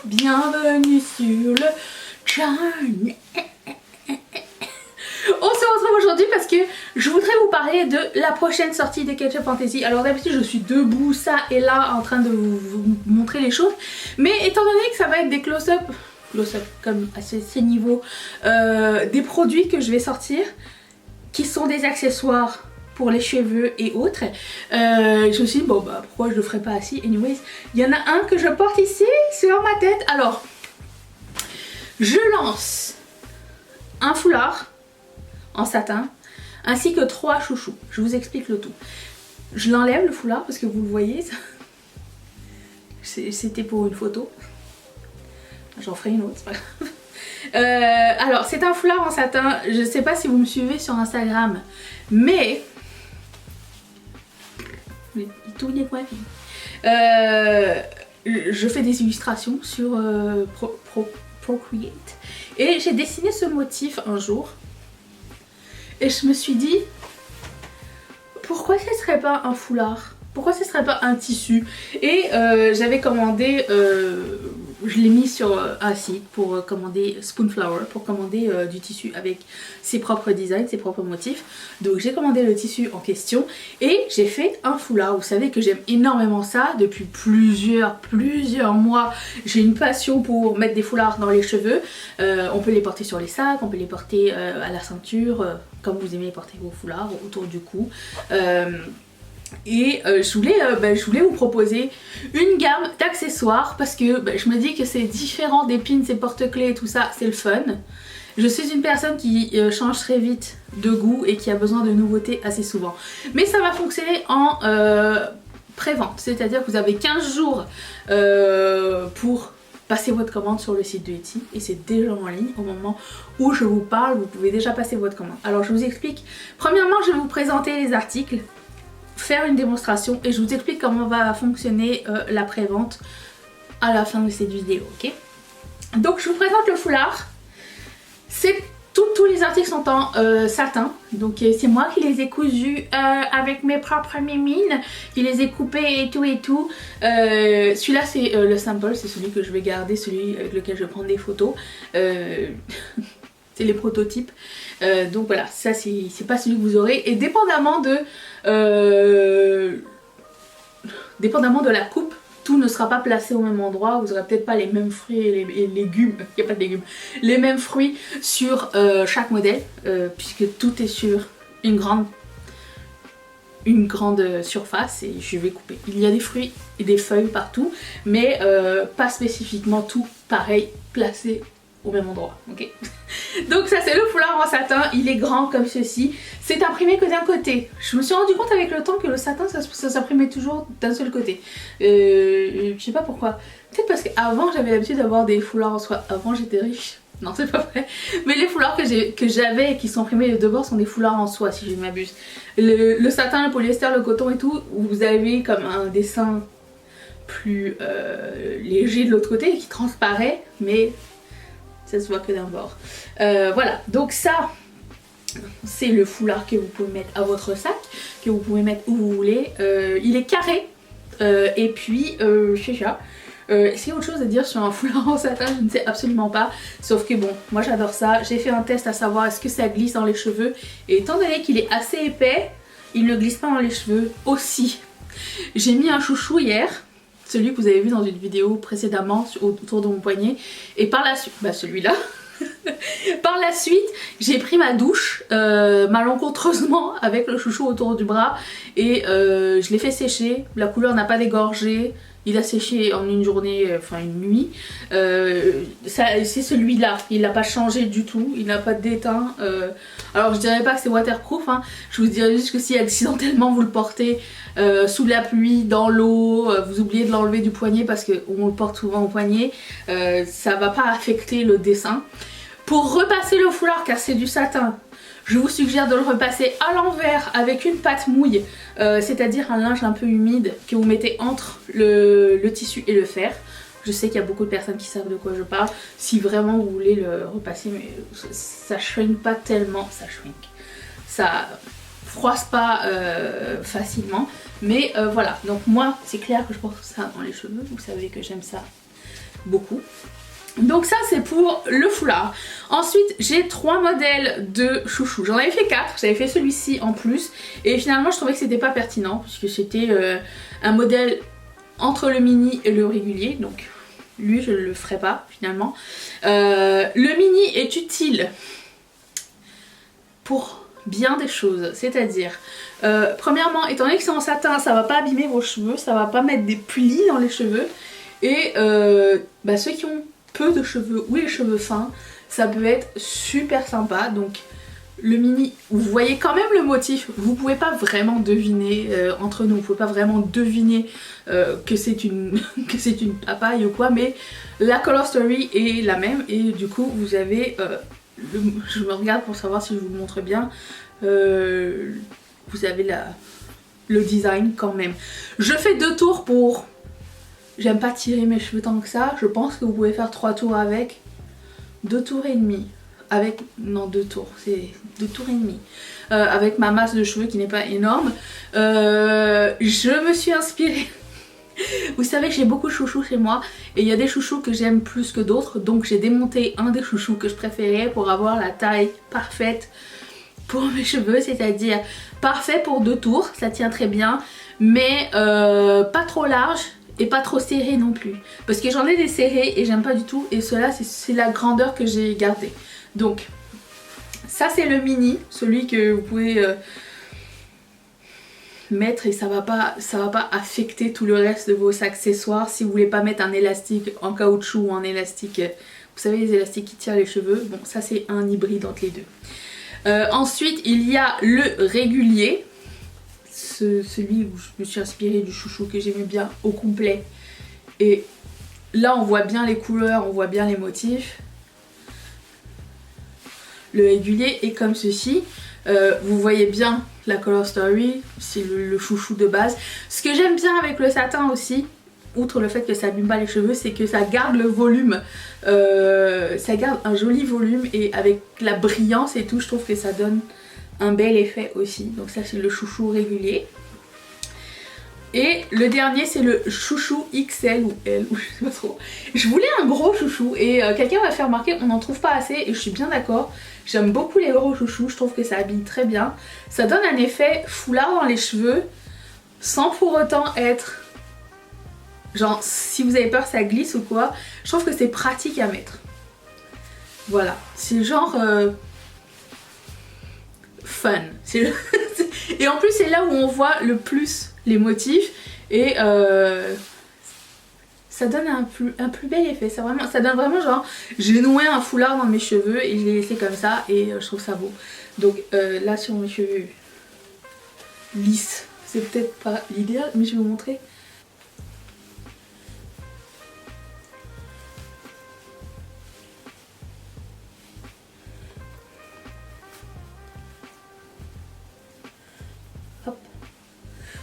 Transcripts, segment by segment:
Bienvenue sur le channel. On se retrouve aujourd'hui parce que je voudrais vous parler de la prochaine sortie de Ketchup Fantasy. Alors d'habitude je suis debout ça et là en train de vous montrer les choses, mais étant donné que ça va être des close-up comme à ces niveaux, des produits que je vais sortir qui sont des accessoires pour les cheveux et autres, je me suis dit bon bah pourquoi je le ferais pas assis. Anyways, il y en a un que je porte ici sur ma tête. Alors je lance un foulard en satin ainsi que 3 chouchous. Je vous explique le tout. Je l'enlève le foulard parce que vous le voyez, c'était pour une photo. J'en ferai une autre, c'est pas grave. Alors c'est un foulard en satin. Je sais pas si vous me suivez sur Instagram, mais tout n'est pas fini. Je fais des illustrations sur Procreate et j'ai dessiné ce motif un jour et je me suis dit pourquoi ce serait pas un foulard, pourquoi ce serait pas un tissu. Et j'avais commandé, je l'ai mis sur un site pour commander Spoonflower, pour commander du tissu avec ses propres designs, ses propres motifs. Donc j'ai commandé le tissu en question et j'ai fait un foulard. Vous savez que j'aime énormément ça depuis plusieurs mois. J'ai une passion pour mettre des foulards dans les cheveux. On peut les porter sur les sacs, on peut les porter à la ceinture, comme vous aimez porter vos foulards, autour du cou. Et je voulais vous proposer une gamme d'accessoires parce que je me dis que c'est différent des pins et porte-clés et tout ça, c'est le fun. Je suis une personne qui change très vite de goût et qui a besoin de nouveautés assez souvent. Mais ça va fonctionner en pré-vente, c'est-à-dire que vous avez 15 jours pour passer votre commande sur le site de Etsy et c'est déjà en ligne au moment où je vous parle, vous pouvez déjà passer votre commande. Alors je vous explique, premièrement je vais vous présenter les articles, faire une démonstration et je vous explique comment va fonctionner la pré-vente à la fin de cette vidéo, ok? Donc je vous présente le foulard. Tous les articles sont en satin, donc c'est moi qui les ai cousus avec mes propres mimines, qui les ai coupés et tout. Celui-là c'est le sample, c'est celui que je vais garder, celui avec lequel je vais prendre des photos. C'est les prototypes. Donc voilà, ça c'est pas celui que vous aurez. Et dépendamment de la coupe, tout ne sera pas placé au même endroit. Vous aurez peut-être pas les mêmes fruits et légumes, il n'y a pas de légumes, les mêmes fruits sur chaque modèle, puisque tout est sur une grande surface et je vais couper. Il y a des fruits et des feuilles partout, mais pas spécifiquement tout pareil placé au même endroit, ok? Donc ça c'est le foulard en satin, il est grand comme ceci, c'est imprimé que d'un côté. Je me suis rendu compte avec le temps que le satin ça s'imprimait toujours d'un seul côté. Je sais pas pourquoi, peut-être parce qu'avant j'avais l'habitude d'avoir des foulards en soie, avant j'étais riche, non c'est pas vrai, mais les foulards que j'avais et qui sont imprimés de bord sont des foulards en soie si je ne m'abuse. Le satin, le polyester, le coton et tout, vous avez comme un dessin plus léger de l'autre côté et qui transparaît, mais ça se voit que d'un bord. Voilà, donc ça c'est le foulard que vous pouvez mettre à votre sac, que vous pouvez mettre où vous voulez. Il est carré et puis c'est ça. Est-ce qu'il y a autre chose à dire sur un foulard en satin? Je ne sais absolument pas, sauf que bon, moi j'adore ça. J'ai fait un test à savoir est-ce que ça glisse dans les cheveux et étant donné qu'il est assez épais, il ne glisse pas dans les cheveux aussi. J'ai mis un chouchou hier, celui que vous avez vu dans une vidéo précédemment autour de mon poignet, et par la suite, celui-là, par la suite j'ai pris ma douche malencontreusement avec le chouchou autour du bras et je l'ai fait sécher, la couleur n'a pas dégorgé, il a séché en une journée, enfin une nuit. C'est celui-là, il n'a pas changé du tout, il n'a pas d'éteint. Alors je dirais pas que c'est waterproof, hein. Je vous dirais juste que si accidentellement vous le portez sous la pluie, dans l'eau, vous oubliez de l'enlever du poignet parce qu'on le porte souvent au poignet, ça va pas affecter le dessin. Pour repasser le foulard, car c'est du satin, je vous suggère de le repasser à l'envers avec une pâte mouille, c'est-à-dire un linge un peu humide que vous mettez entre le tissu et le fer. Je sais qu'il y a beaucoup de personnes qui savent de quoi je parle. Si vraiment vous voulez le repasser, mais ça shrink pas tellement, ça froisse pas facilement. Mais voilà, donc moi c'est clair que je porte ça dans les cheveux, vous savez que j'aime ça beaucoup. Donc ça c'est pour le foulard. Ensuite j'ai 3 modèles de chouchou. J'en avais fait 4, j'avais fait celui-ci en plus. Et finalement je trouvais que c'était pas pertinent puisque c'était un modèle entre le mini et le régulier. Donc lui je ne le ferai pas finalement. Le mini est utile pour bien des choses. C'est-à-dire, premièrement, étant donné que c'est en satin, ça va pas abîmer vos cheveux, ça va pas mettre des plis dans les cheveux. Et ceux qui ont peu de cheveux ou les cheveux fins, ça peut être super sympa. Donc le mini, vous voyez quand même le motif, vous pouvez pas vraiment deviner entre nous, vous pouvez pas vraiment deviner que c'est une papaye ou quoi, mais la color story est la même et du coup vous avez je me regarde pour savoir si je vous le montre bien, vous avez le design quand même. Je fais 2 tours pour... J'aime pas tirer mes cheveux tant que ça. Je pense que vous pouvez faire 3 tours avec. 2 tours et demi. Avec... Non, 2 tours. C'est 2 tours et demi. Avec ma masse de cheveux qui n'est pas énorme. Je me suis inspirée. Vous savez que j'ai beaucoup de chouchous chez moi. Et il y a des chouchous que j'aime plus que d'autres. Donc j'ai démonté un des chouchous que je préférais pour avoir la taille parfaite pour mes cheveux. C'est-à-dire parfait pour 2 tours. Ça tient très bien. Mais pas trop large. Et pas trop serré non plus. Parce que j'en ai des serrés et j'aime pas du tout. Et cela c'est la grandeur que j'ai gardée. Donc ça c'est le mini. Celui que vous pouvez mettre et ça va pas affecter tout le reste de vos accessoires. Si vous voulez pas mettre un élastique en caoutchouc ou un élastique... Vous savez les élastiques qui tirent les cheveux. Bon ça c'est un hybride entre les deux. Ensuite il y a le régulier. Celui où je me suis inspirée du chouchou que j'aimais bien au complet. Et là on voit bien les couleurs, on voit bien les motifs. Le régulier est comme ceci. Vous voyez bien la color story, c'est le chouchou de base. Ce que j'aime bien avec le satin aussi, outre le fait que ça abîme pas les cheveux, c'est que ça garde le volume. Ça garde un joli volume et avec la brillance et tout, je trouve que ça donne un bel effet aussi. Donc ça c'est le chouchou régulier. Et le dernier c'est le chouchou XL ou L, ou je sais pas trop. Je voulais un gros chouchou et quelqu'un m'a fait remarquer on n'en trouve pas assez et je suis bien d'accord. J'aime beaucoup les gros chouchous, je trouve que ça habille très bien. Ça donne un effet foulard dans les cheveux sans pour autant être... Genre si vous avez peur ça glisse ou quoi, je trouve que c'est pratique à mettre. Voilà, c'est genre... fun. Et en plus c'est là où on voit le plus les motifs et ça donne un plus bel effet. Ça donne vraiment genre j'ai noué un foulard dans mes cheveux et je l'ai laissé comme ça et je trouve ça beau. Donc là sur mes cheveux lisses, c'est peut-être pas l'idéal mais je vais vous montrer.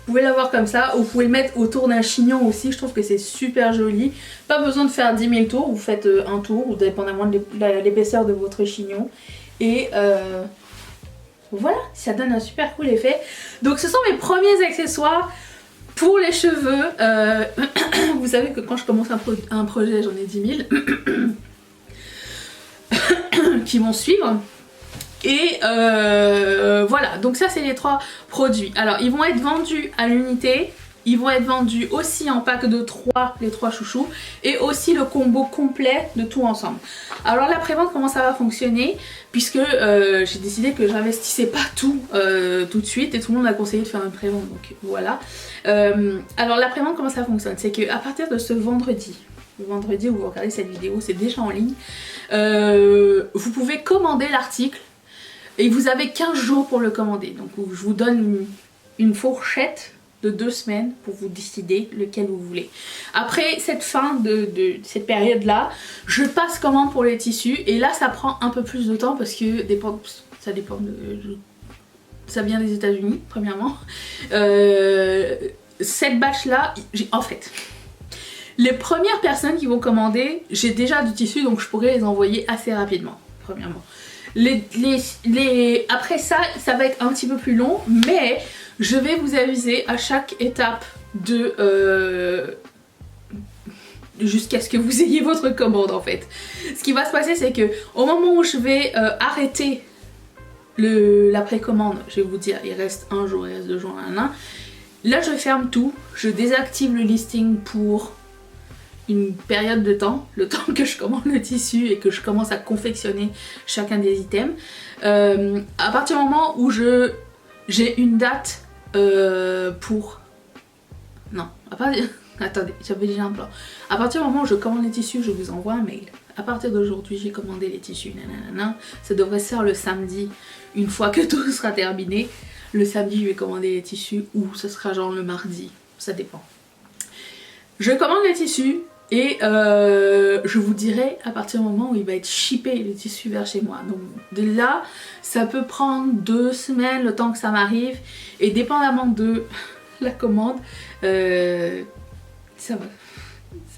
Vous pouvez l'avoir comme ça, ou vous pouvez le mettre autour d'un chignon aussi, je trouve que c'est super joli. Pas besoin de faire 10 000 tours, vous faites un tour, ou dépendamment de l'épaisseur de votre chignon. Et voilà, ça donne un super cool effet. Donc ce sont mes premiers accessoires pour les cheveux. Vous savez que quand je commence un projet, j'en ai 10 000 qui vont suivre. Et voilà, donc ça c'est les 3 produits. Alors ils vont être vendus à l'unité, ils vont être vendus aussi en pack de 3, les 3 chouchous, et aussi le combo complet de tout ensemble. Alors la prévente comment ça va fonctionner, puisque j'ai décidé que j'investissais pas tout tout de suite et tout le monde m'a conseillé de faire une prévente, donc voilà. Alors la prévente comment ça fonctionne, c'est qu'à partir de ce vendredi, le vendredi où vous regardez cette vidéo, c'est déjà en ligne, vous pouvez commander l'article. Et vous avez 15 jours pour le commander. Donc je vous donne une fourchette de 2 semaines pour vous décider lequel vous voulez. Après cette fin de cette période là, je passe commande pour les tissus. Et là ça prend un peu plus de temps parce que ça dépend de... Ça vient des États-Unis premièrement. Cette batch là, en fait... Les premières personnes qui vont commander, j'ai déjà du tissu donc je pourrais les envoyer assez rapidement, premièrement. Après ça va être un petit peu plus long, mais je vais vous aviser à chaque étape de jusqu'à ce que vous ayez votre commande en fait. Ce qui va se passer, c'est que au moment où je vais arrêter la précommande, je vais vous dire, il reste un jour, il reste 2 jours, là je ferme tout, je désactive le listing pour une période de temps, le temps que je commande le tissu et que je commence à confectionner chacun des items. À partir du moment où j'ai une date pour... Non, à partir... Attendez, j'avais déjà un plan. À partir du moment où je commande les tissus, je vous envoie un mail. À partir d'aujourd'hui, j'ai commandé les tissus, nanana. Ça devrait se faire le samedi, une fois que tout sera terminé. Le samedi, je vais commander les tissus ou ce sera genre le mardi, ça dépend. Je commande les tissus et je vous dirai à partir du moment où il va être shippé le tissu vers chez moi. Donc de là, ça peut prendre 2 semaines le temps que ça m'arrive et dépendamment de la commande, ça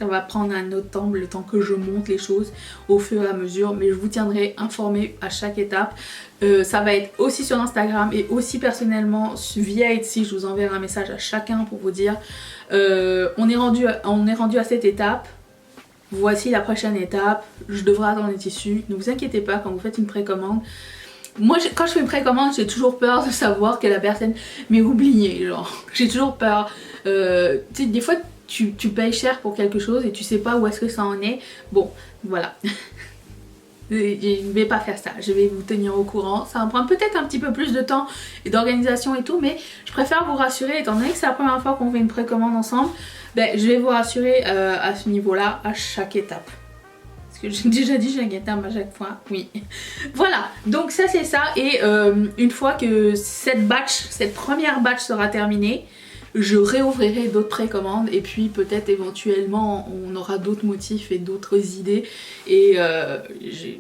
va prendre un autre temps, le temps que je monte les choses au fur et à mesure, mais je vous tiendrai informé à chaque étape. Ça va être aussi sur Instagram et aussi personnellement via Etsy, je vous enverrai un message à chacun pour vous dire on est rendu à cette étape, voici la prochaine étape, je devrais attendre les tissus. Ne vous inquiétez pas quand vous faites une précommande. Moi quand je fais une précommande, j'ai toujours peur de savoir que la personne m'ait oublié, genre j'ai toujours peur. Tu sais, des fois tu payes cher pour quelque chose et tu sais pas où est-ce que ça en est. Bon, voilà. Je ne vais pas faire ça, je vais vous tenir au courant. Ça va prendre peut-être un petit peu plus de temps et d'organisation et tout, mais je préfère vous rassurer étant donné que c'est la première fois qu'on fait une précommande ensemble. Ben, je vais vous rassurer à ce niveau-là, à chaque étape. Parce que j'ai déjà dit chaque étape à chaque fois, oui. Voilà, donc ça c'est ça. Et une fois que cette première batch sera terminée, je réouvrirai d'autres précommandes et puis peut-être éventuellement on aura d'autres motifs et d'autres idées et il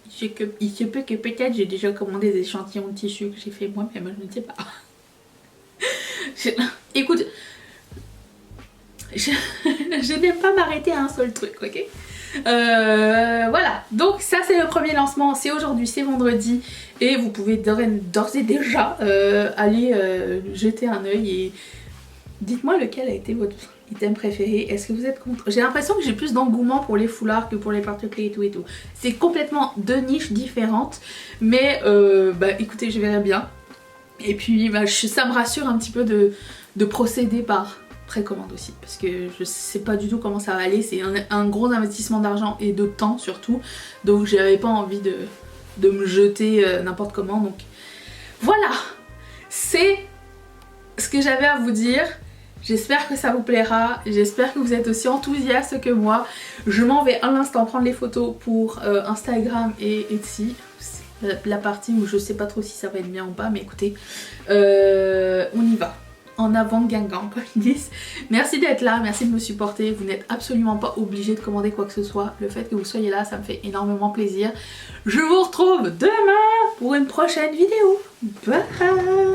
se peut que peut-être j'ai déjà commandé des échantillons de tissu que j'ai fait moi-même, je ne sais pas. Écoute, je n'aime pas m'arrêter à un seul truc, ok? Voilà, donc ça c'est le premier lancement, c'est aujourd'hui, c'est vendredi et vous pouvez d'ores et déjà aller jeter un œil et dites-moi lequel a été votre item préféré, est-ce que vous êtes contre? J'ai l'impression que j'ai plus d'engouement pour les foulards que pour les porte-clés et tout et tout. C'est complètement 2 niches différentes, mais bah écoutez, je verrai bien. Et puis bah, ça me rassure un petit peu de procéder par précommande aussi, parce que je sais pas du tout comment ça va aller, c'est un gros investissement d'argent et de temps surtout, donc j'avais pas envie de me jeter n'importe comment, donc voilà, c'est ce que j'avais à vous dire. J'espère que ça vous plaira, j'espère que vous êtes aussi enthousiaste que moi. Je m'en vais à l'instant prendre les photos pour Instagram et Etsy. C'est la partie où je sais pas trop si ça va être bien ou pas, mais écoutez, on y va. En avant Guingamp, comme ils disent. Merci d'être là, merci de me supporter. Vous n'êtes absolument pas obligé de commander quoi que ce soit. Le fait que vous soyez là, ça me fait énormément plaisir. Je vous retrouve demain pour une prochaine vidéo. Bye!